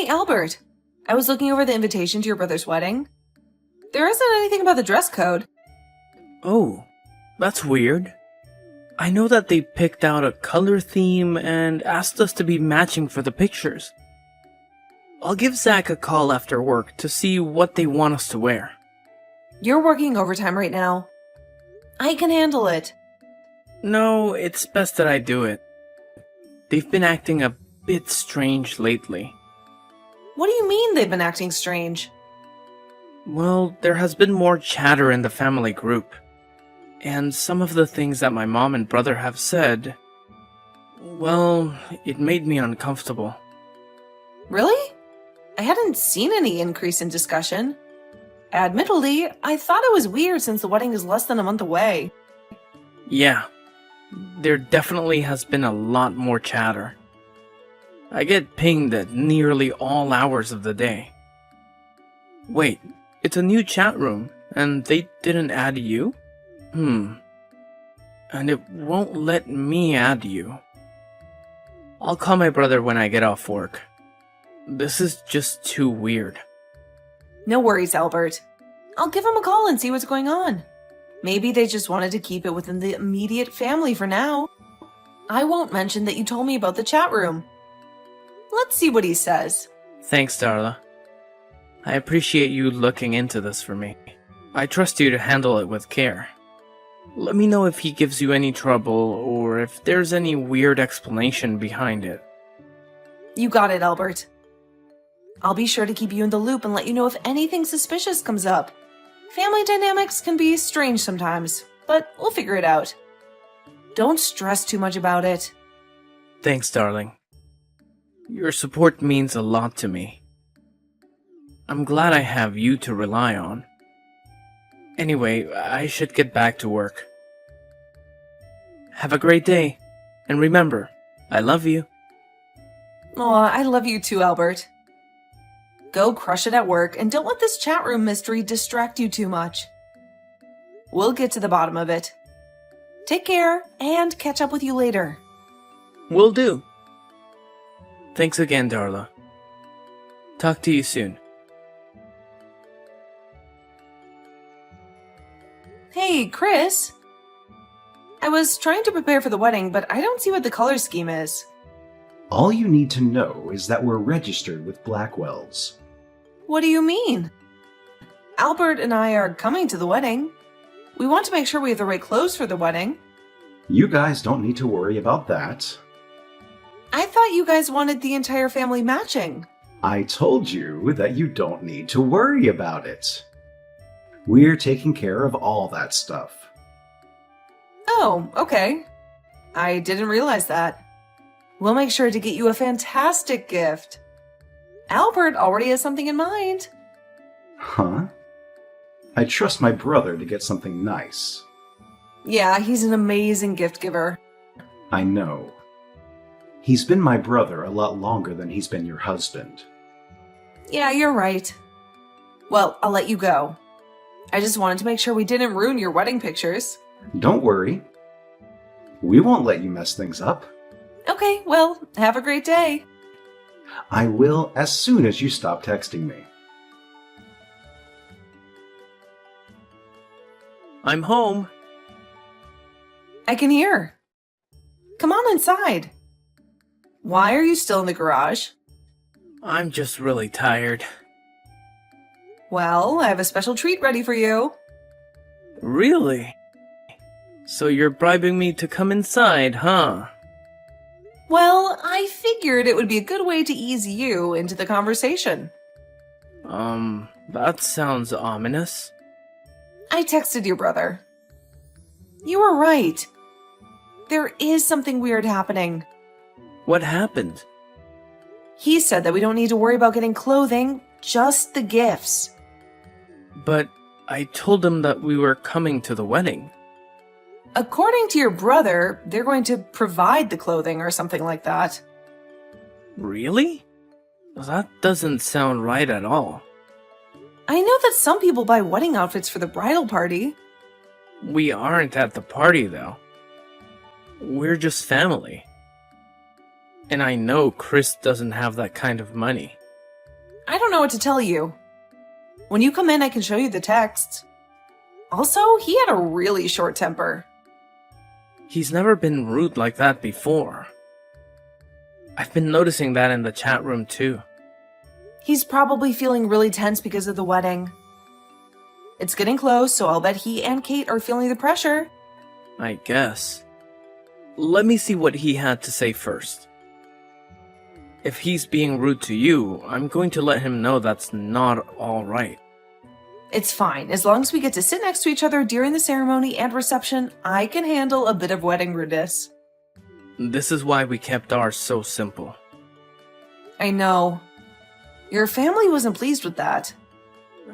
Hey, Albert. I was looking over the invitation to your brother's wedding. There isn't anything about the dress code. Oh, that's weird. I know that they picked out a color theme and asked us to be matching for the pictures. I'll give Zach a call after work to see what they want us to wear. You're working overtime right now. I can handle it. No, it's best that I do it. They've been acting a bit strange lately. What do you mean they've been acting strange? Well, there has been more chatter in the family group. And some of the things that my mom and brother have said, well, it made me uncomfortable. Really? I hadn't seen any increase in discussion. Admittedly, I thought it was weird since the wedding is less than a month away. Yeah, there definitely has been a lot more chatter. I get pinged at nearly all hours of the day. Wait, it's a new chat room, and they didn't add you? And it won't let me add you. I'll call my brother when I get off work. This is just too weird. No worries, Albert. I'll give him a call and see what's going on. Maybe they just wanted to keep it within the immediate family for now. I won't mention that you told me about the chat room. Let's see what he says. Thanks, Darla. I appreciate you looking into this for me. I trust you to handle it with care. Let me know if he gives you any trouble or if there's any weird explanation behind it. You got it, Albert. I'll be sure to keep you in the loop and let you know if anything suspicious comes up. Family dynamics can be strange sometimes, but we'll figure it out. Don't stress too much about it. Thanks, darling. Your support means a lot to me. I'm glad I have you to rely on. Anyway, I should get back to work. Have a great day, and remember, I love you. Aw, I love you too, Albert. Go crush it at work, and don't let this chat room mystery distract you too much. We'll get to the bottom of it. Take care, and catch up with you later. Will do. Thanks again, Darla. Talk to you soon. Hey, Chris. I was trying to prepare for the wedding, but I don't see what the color scheme is. All you need to know is that we're registered with Blackwells. What do you mean? Albert and I are coming to the wedding. We want to make sure we have the right clothes for the wedding. You guys don't need to worry about that. I thought you guys wanted the entire family matching. I told you that you don't need to worry about it. We're taking care of all that stuff. Oh, okay. I didn't realize that. We'll make sure to get you a fantastic gift. Albert already has something in mind. Huh? I trust my brother to get something nice. Yeah, he's an amazing gift giver. I know. He's been my brother a lot longer than he's been your husband. Yeah, you're right. Well, I'll let you go. I just wanted to make sure we didn't ruin your wedding pictures. Don't worry. We won't let you mess things up. Okay, well, have a great day. I will as soon as you stop texting me. I'm home. I can hear. Come on inside. Why are you still in the garage? I'm just really tired. Well, I have a special treat ready for you. Really? So you're bribing me to come inside, huh? Well, I figured it would be a good way to ease you into the conversation. That sounds ominous. I texted your brother. You were right. There is something weird happening. What happened? He said that we don't need to worry about getting clothing, just the gifts. But I told him that we were coming to the wedding. According to your brother, they're going to provide the clothing or something like that. Really? That doesn't sound right at all. I know that some people buy wedding outfits for the bridal party. We aren't at the party, though. We're just family. And I know Chris doesn't have that kind of money. I don't know what to tell you. When you come in, I can show you the texts. Also, he had a really short temper. He's never been rude like that before. I've been noticing that in the chat room too. He's probably feeling really tense because of the wedding. It's getting close, so I'll bet he and Kate are feeling the pressure. I guess. Let me see what he had to say first. If he's being rude to you, I'm going to let him know that's not alright. It's fine. As long as we get to sit next to each other during the ceremony and reception, I can handle a bit of wedding rudeness. This is why we kept ours so simple. I know. Your family wasn't pleased with that.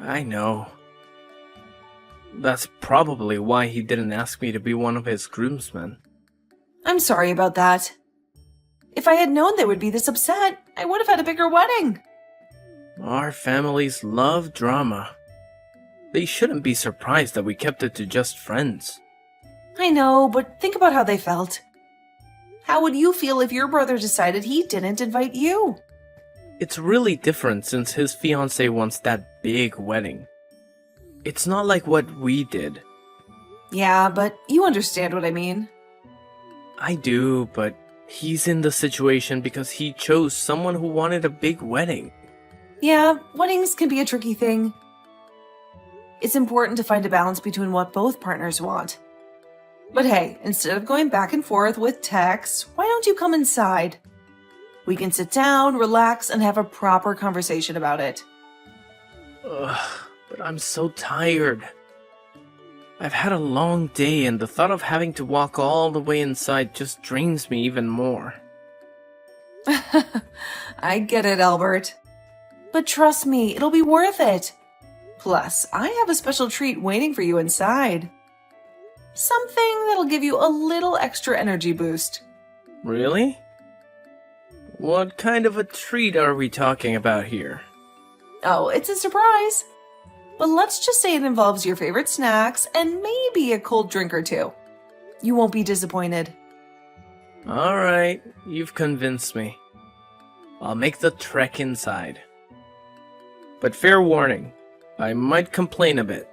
I know. That's probably why he didn't ask me to be one of his groomsmen. I'm sorry about that. If I had known they would be this upset, I would have had a bigger wedding. Our families love drama. They shouldn't be surprised that we kept it to just friends. I know, but think about how they felt. How would you feel if your brother decided he didn't invite you? It's really different since his fiancée wants that big wedding. It's not like what we did. Yeah, but you understand what I mean. I do, but he's in the situation because he chose someone who wanted a big wedding. Yeah, weddings can be a tricky thing. It's important to find a balance between what both partners want. But hey, instead of going back and forth with texts, why don't you come inside? We can sit down, relax, and have a proper conversation about it. Ugh, but I'm so tired. I've had a long day and the thought of having to walk all the way inside just drains me even more. I get it, Albert. But trust me, it'll be worth it. Plus, I have a special treat waiting for you inside. Something that'll give you a little extra energy boost. Really? What kind of a treat are we talking about here? Oh, it's a surprise. But let's just say it involves your favorite snacks and maybe a cold drink or two. You won't be disappointed. Alright, you've convinced me. I'll make the trek inside. But fair warning, I might complain a bit.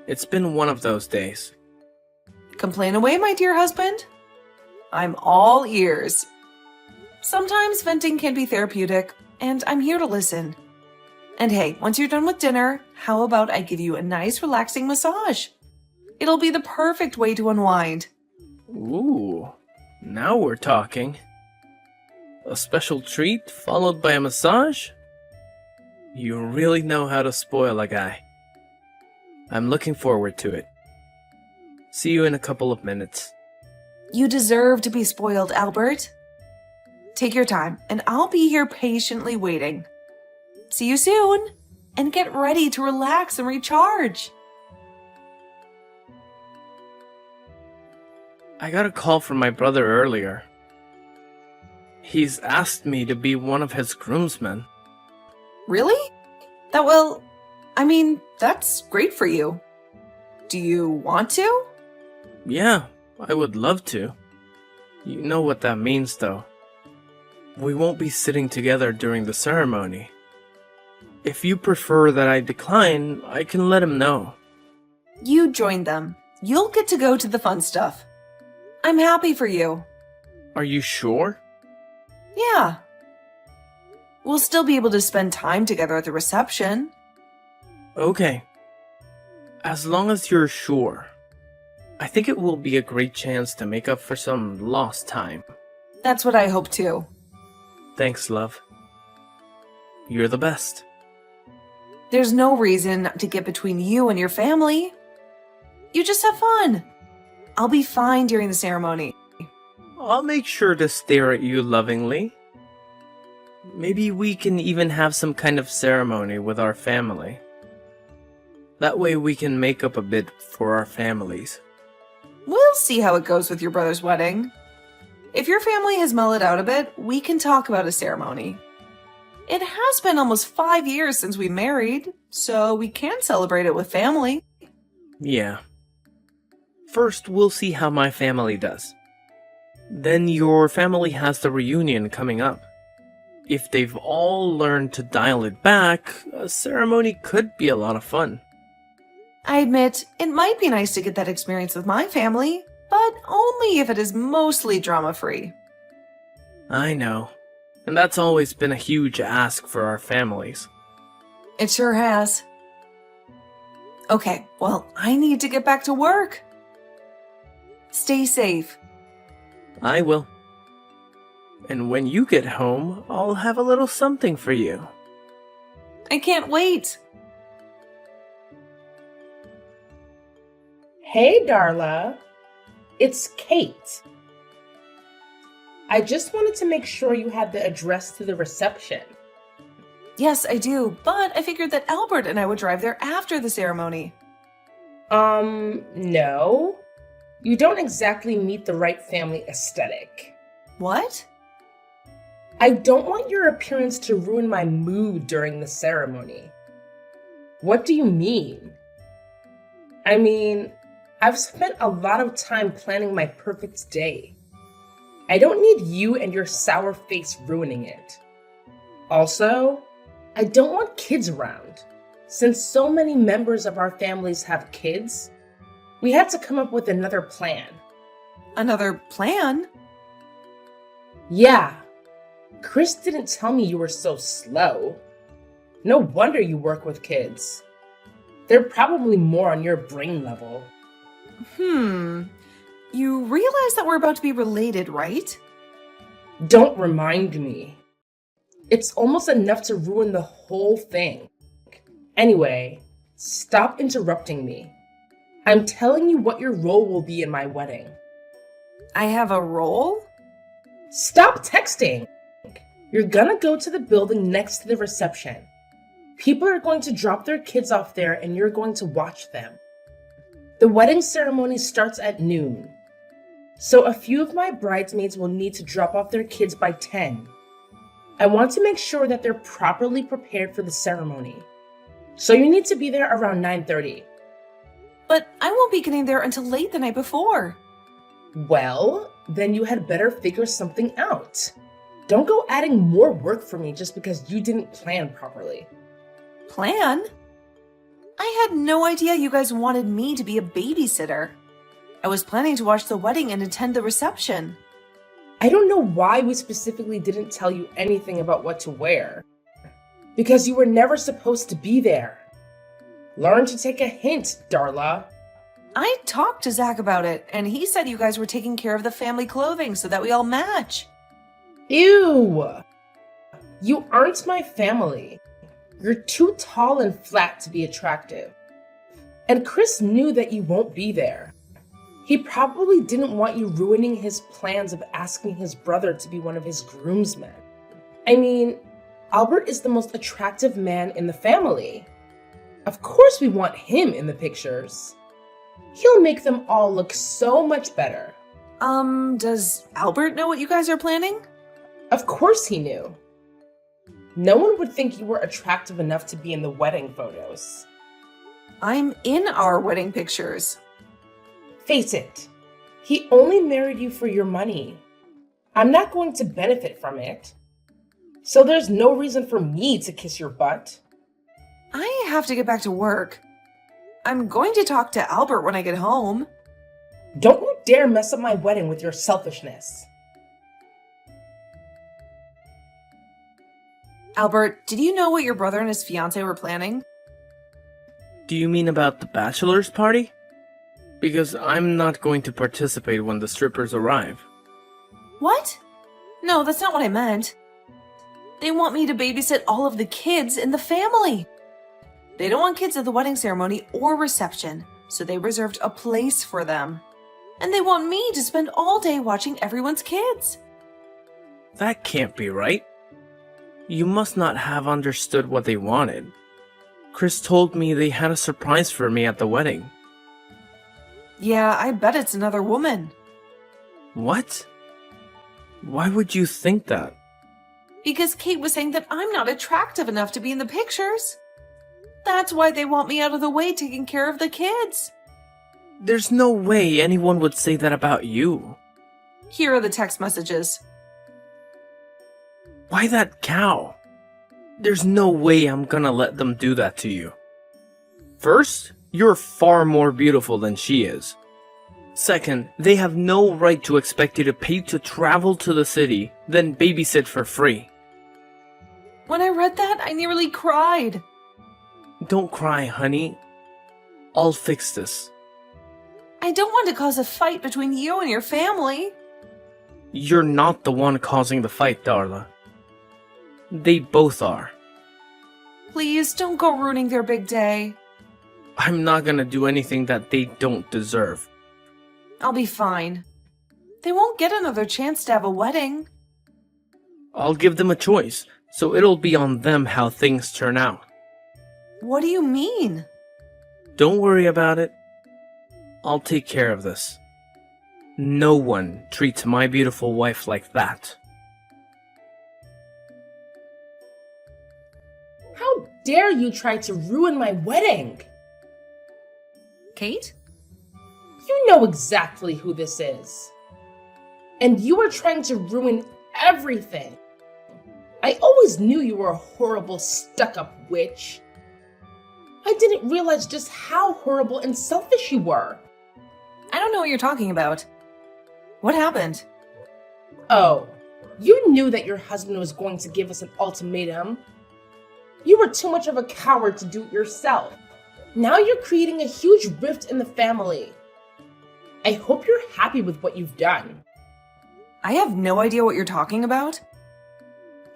It's been one of those days. Complain away, my dear husband. I'm all ears. Sometimes venting can be therapeutic, and I'm here to listen. And hey, once you're done with dinner, how about I give you a nice relaxing massage? It'll be the perfect way to unwind. Ooh, now we're talking. A special treat followed by a massage? You really know how to spoil a guy. I'm looking forward to it. See you in a couple of minutes. You deserve to be spoiled, Albert. Take your time, and I'll be here patiently waiting. See you soon, and get ready to relax and recharge. I got a call from my brother earlier. He's asked me to be one of his groomsmen. Really? That's great for you. Do you want to? Yeah, I would love to. You know what that means, though. We won't be sitting together during the ceremony. If you prefer that I decline, I can let him know. You join them. You'll get to go to the fun stuff. I'm happy for you. Are you sure? Yeah. We'll still be able to spend time together at the reception. Okay. As long as you're sure. I think it will be a great chance to make up for some lost time. That's what I hope too. Thanks, love. You're the best. There's no reason to get between you and your family. You just have fun. I'll be fine during the ceremony. I'll make sure to stare at you lovingly. Maybe we can even have some kind of ceremony with our family. That way we can make up a bit for our families. We'll see how it goes with your brother's wedding. If your family has mellowed out a bit, we can talk about a ceremony. It has been almost 5 years since we married, so we can celebrate it with family. Yeah. First, we'll see how my family does. Then your family has the reunion coming up. if they've all learned to dial it back, a ceremony could be a lot of fun. I admit, it might be nice to get that experience with my family, but only if it is mostly drama-free. I know, and that's always been a huge ask for our families. It sure has. Okay, well, I need to get back to work. Stay safe. I will. And when you get home, I'll have a little something for you. I can't wait. Hey, Darla. It's Kate. I just wanted to make sure you had the address to the reception. Yes, I do, but I figured that Albert and I would drive there after the ceremony. No. You don't exactly meet the right family aesthetic. What? I don't want your appearance to ruin my mood during the ceremony. What do you mean? I mean, I've spent a lot of time planning my perfect day. I don't need you and your sour face ruining it. Also, I don't want kids around. Since so many members of our families have kids, we had to come up with another plan. Another plan? Yeah. Chris didn't tell me you were so slow. No wonder you work with kids. They're probably more on your brain level. You realize that we're about to be related, right? Don't remind me. It's almost enough to ruin the whole thing. Anyway, stop interrupting me. I'm telling you what your role will be in my wedding. I have a role? Stop texting! You're gonna go to the building next to the reception. People are going to drop their kids off there and you're going to watch them. The wedding ceremony starts at noon. So a few of my bridesmaids will need to drop off their kids by 10. I want to make sure that they're properly prepared for the ceremony. So you need to be there around 9:30. But I won't be getting there until late the night before. Well, then you had better figure something out. Don't go adding more work for me just because you didn't plan properly. Plan? I had no idea you guys wanted me to be a babysitter. I was planning to watch the wedding and attend the reception. I don't know why we specifically didn't tell you anything about what to wear. Because you were never supposed to be there. Learn to take a hint, Darla. I talked to Zach about it, and he said you guys were taking care of the family clothing so that we all match. Ew! You aren't my family. You're too tall and flat to be attractive. And Chris knew that you won't be there. He probably didn't want you ruining his plans of asking his brother to be one of his groomsmen. I mean, Albert is the most attractive man in the family. Of course we want him in the pictures. He'll make them all look so much better. Does Albert know what you guys are planning? Of course he knew. No one would think you were attractive enough to be in the wedding photos. I'm in our wedding pictures. Face it, he only married you for your money. I'm not going to benefit from it. So there's no reason for me to kiss your butt. I have to get back to work. I'm going to talk to Albert when I get home. Don't you dare mess up my wedding with your selfishness. Albert, did you know what your brother and his fiancée were planning? Do you mean about the bachelor's party? Because I'm not going to participate when the strippers arrive. What? No, that's not what I meant. They want me to babysit all of the kids in the family. They don't want kids at the wedding ceremony or reception, so they reserved a place for them. And they want me to spend all day watching everyone's kids. That can't be right. You must not have understood what they wanted. Chris told me they had a surprise for me at the wedding. Yeah, I bet it's another woman. What? Why would you think that? Because Kate was saying that I'm not attractive enough to be in the pictures. That's why they want me out of the way taking care of the kids. There's no way anyone would say that about you. Here are the text messages. Why that cow? There's no way I'm gonna let them do that to you. First, you're far more beautiful than she is. Second, they have no right to expect you to pay to travel to the city, then babysit for free. When I read that, I nearly cried. Don't cry, honey. I'll fix this. I don't want to cause a fight between you and your family. You're not the one causing the fight, Darla. They both are. Please don't go ruining their big day. I'm not gonna do anything that they don't deserve. I'll be fine. They won't get another chance to have a wedding. I'll give them a choice, so it'll be on them how things turn out. What do you mean? Don't worry about it. I'll take care of this. No one treats my beautiful wife like that. How dare you try to ruin my wedding? Kate? You know exactly who this is. And you are trying to ruin everything. I always knew you were a horrible, stuck-up witch. I didn't realize just how horrible and selfish you were. I don't know what you're talking about. What happened? Oh, you knew that your husband was going to give us an ultimatum. You were too much of a coward to do it yourself. Now you're creating a huge rift in the family. I hope you're happy with what you've done. I have no idea what you're talking about.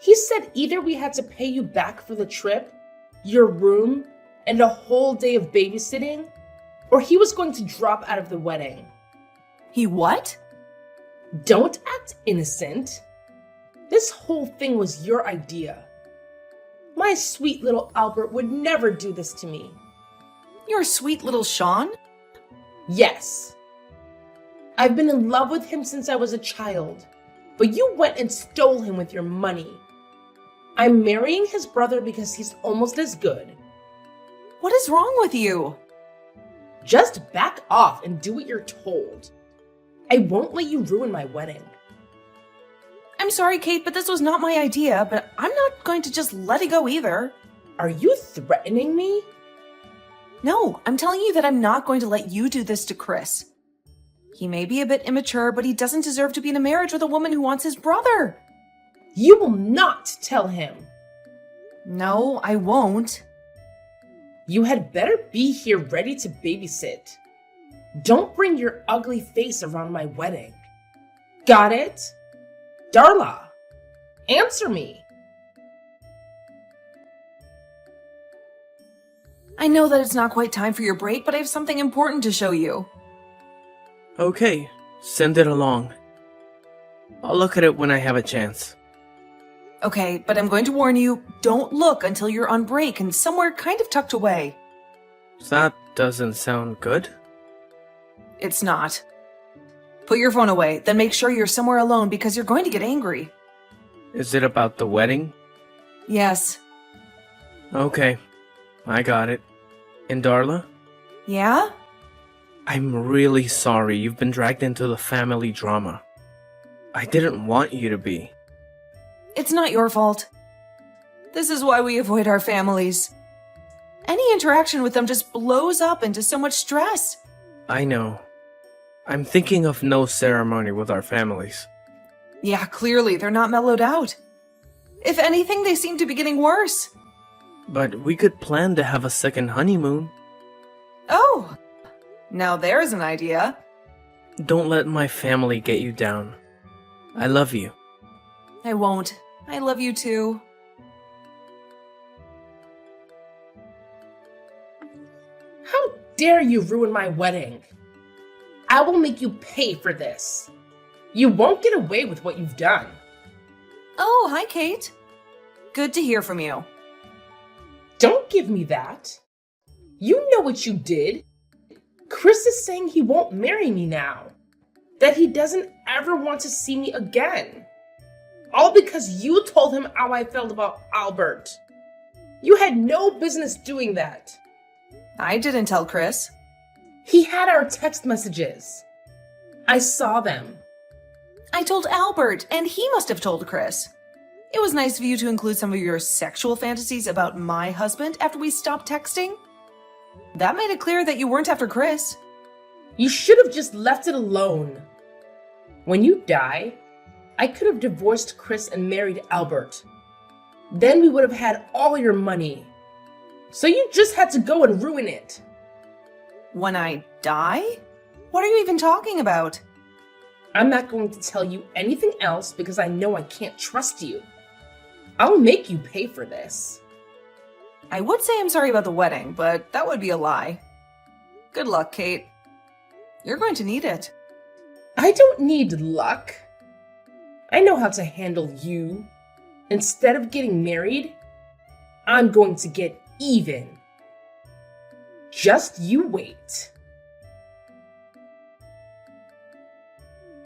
He said either we had to pay you back for the trip, your room, and a whole day of babysitting, or he was going to drop out of the wedding. He what? Don't act innocent. This whole thing was your idea. My sweet little Albert would never do this to me. Your sweet little Sean? Yes. I've been in love with him since I was a child, but you went and stole him with your money. I'm marrying his brother because he's almost as good. What is wrong with you? Just back off and do what you're told. I won't let you ruin my wedding. I'm sorry, Kate, but this was not my idea, but I'm not going to just let it go either. Are you threatening me? No, I'm telling you that I'm not going to let you do this to Chris. He may be a bit immature, but he doesn't deserve to be in a marriage with a woman who wants his brother. You will not tell him. No, I won't. You had better be here ready to babysit. Don't bring your ugly face around my wedding. Got it? Darla, answer me. I know that it's not quite time for your break, but I have something important to show you. Okay, send it along. I'll look at it when I have a chance. Okay, but I'm going to warn you, don't look until you're on break and somewhere kind of tucked away. That doesn't sound good. It's not. Put your phone away, then make sure you're somewhere alone because you're going to get angry. Is it about the wedding? Yes. Okay, I got it. And Darla? Yeah? I'm really sorry you've been dragged into the family drama. I didn't want you to be. It's not your fault. This is why we avoid our families. Any interaction with them just blows up into so much stress. I know. I'm thinking of no ceremony with our families. Yeah, clearly they're not mellowed out. If anything, they seem to be getting worse. But we could plan to have a second honeymoon. Oh, now there's an idea. Don't let my family get you down. I love you. I won't. I love you too. How dare you ruin my wedding? I will make you pay for this. You won't get away with what you've done. Oh, hi, Kate. Good to hear from you. Don't give me that. You know what you did. Chris is saying he won't marry me now. That he doesn't ever want to see me again. All because you told him how I felt about Albert. You had no business doing that. I didn't tell Chris. He had our text messages. I saw them. I told Albert, and he must have told Chris. It was nice of you to include some of your sexual fantasies about my husband after we stopped texting. That made it clear that you weren't after Chris. You should have just left it alone. When you die, I could have divorced Chris and married Albert. Then we would have had all your money. So you just had to go and ruin it. When I die? What are you even talking about? I'm not going to tell you anything else because I know I can't trust you. I'll make you pay for this. I would say I'm sorry about the wedding, but that would be a lie. Good luck, Kate. You're going to need it. I don't need luck. I know how to handle you. Instead of getting married, I'm going to get even. Just you wait.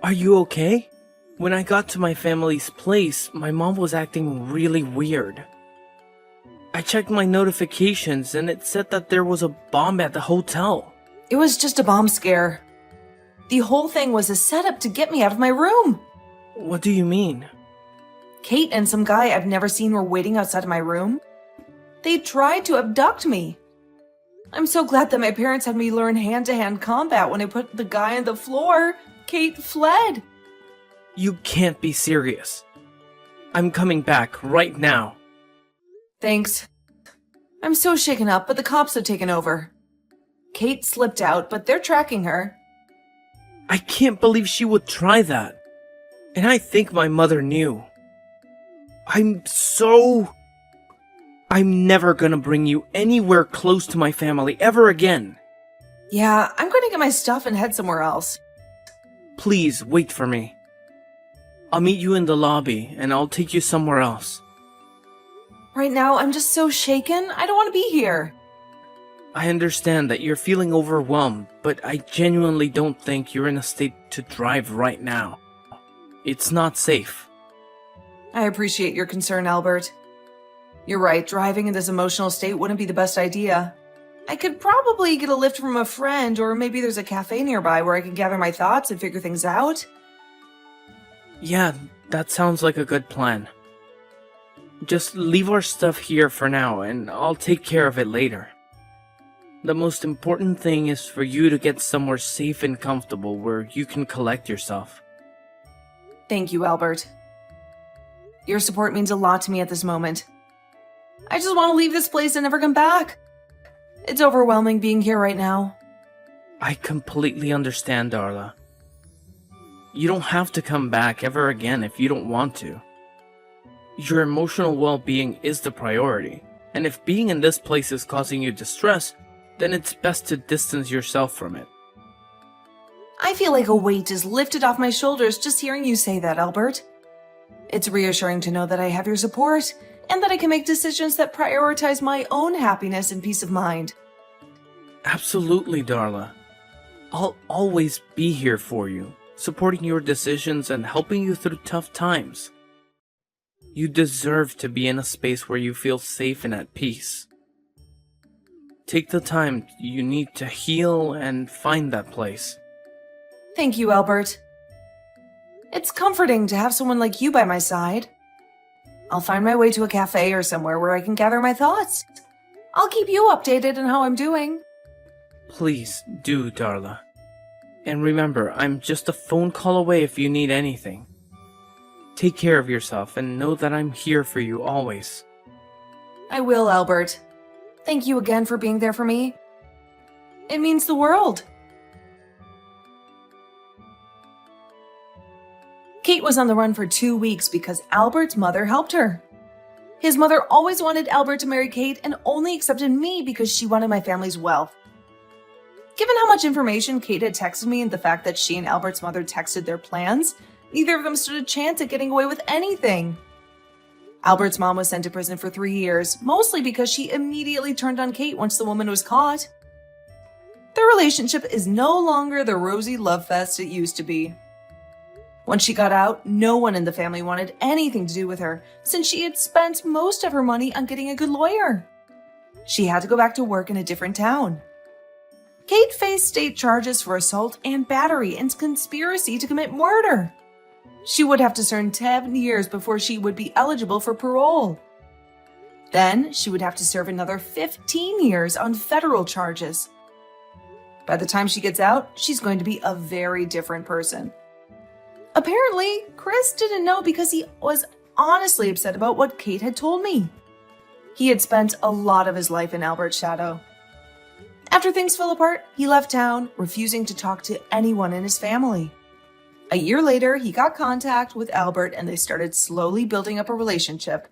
Are you okay? When I got to my family's place, my mom was acting really weird. I checked my notifications and it said that there was a bomb at the hotel. It was just a bomb scare. The whole thing was a setup to get me out of my room. What do you mean? Kate and some guy I've never seen were waiting outside of my room. They tried to abduct me. I'm so glad that my parents had me learn hand-to-hand combat when I put the guy on the floor. Kate fled. You can't be serious. I'm coming back right now. Thanks. I'm so shaken up, but the cops have taken over. Kate slipped out, but they're tracking her. I can't believe she would try that. And I think my mother knew. I'm never gonna bring you anywhere close to my family ever again. Yeah, I'm going to get my stuff and head somewhere else. Please wait for me. I'll meet you in the lobby and I'll take you somewhere else. Right now, I'm just so shaken. I don't want to be here. I understand that you're feeling overwhelmed, but I genuinely don't think you're in a state to drive right now. It's not safe. I appreciate your concern, Albert. You're right, driving in this emotional state wouldn't be the best idea. I could probably get a lift from a friend, or maybe there's a cafe nearby where I can gather my thoughts and figure things out. Yeah, that sounds like a good plan. Just leave our stuff here for now, and I'll take care of it later. The most important thing is for you to get somewhere safe and comfortable where you can collect yourself. Thank you, Albert. Your support means a lot to me at this moment. I just want to leave this place and never come back. It's overwhelming being here right now. I completely understand, Darla. You don't have to come back ever again if you don't want to. Your emotional well-being is the priority, and if being in this place is causing you distress, then it's best to distance yourself from it. I feel like a weight is lifted off my shoulders just hearing you say that, Albert. It's reassuring to know that I have your support, and that I can make decisions that prioritize my own happiness and peace of mind. Absolutely, Darla. I'll always be here for you, supporting your decisions and helping you through tough times. You deserve to be in a space where you feel safe and at peace. Take the time you need to heal and find that place. Thank you, Albert. It's comforting to have someone like you by my side. I'll find my way to a cafe or somewhere where I can gather my thoughts. I'll keep you updated on how I'm doing. Please do, Darla. And remember, I'm just a phone call away if you need anything. Take care of yourself and know that I'm here for you always. I will, Albert. Thank you again for being there for me. It means the world. Kate was on the run for 2 weeks because Albert's mother helped her. His mother always wanted Albert to marry Kate and only accepted me because she wanted my family's wealth. Given how much information Kate had texted me and the fact that she and Albert's mother texted their plans, neither of them stood a chance at getting away with anything. Albert's mom was sent to prison for 3 years, mostly because she immediately turned on Kate once the woman was caught. Their relationship is no longer the rosy love fest it used to be. Once she got out, no one in the family wanted anything to do with her since she had spent most of her money on getting a good lawyer. She had to go back to work in a different town. Kate faced state charges for assault and battery and conspiracy to commit murder. She would have to serve 10 years before she would be eligible for parole. Then she would have to serve another 15 years on federal charges. By the time she gets out, she's going to be a very different person. Apparently, Chris didn't know because he was honestly upset about what Kate had told me. He had spent a lot of his life in Albert's shadow. After things fell apart, he left town, refusing to talk to anyone in his family. A year later, he got contact with Albert and they started slowly building up a relationship.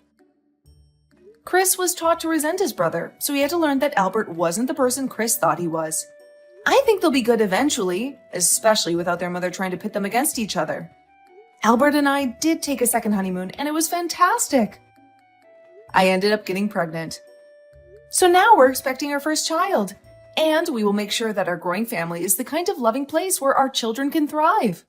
Chris was taught to resent his brother, so he had to learn that Albert wasn't the person Chris thought he was. I think they'll be good eventually, especially without their mother trying to pit them against each other. Albert and I did take a second honeymoon, and it was fantastic. I ended up getting pregnant. So now we're expecting our first child, and we will make sure that our growing family is the kind of loving place where our children can thrive.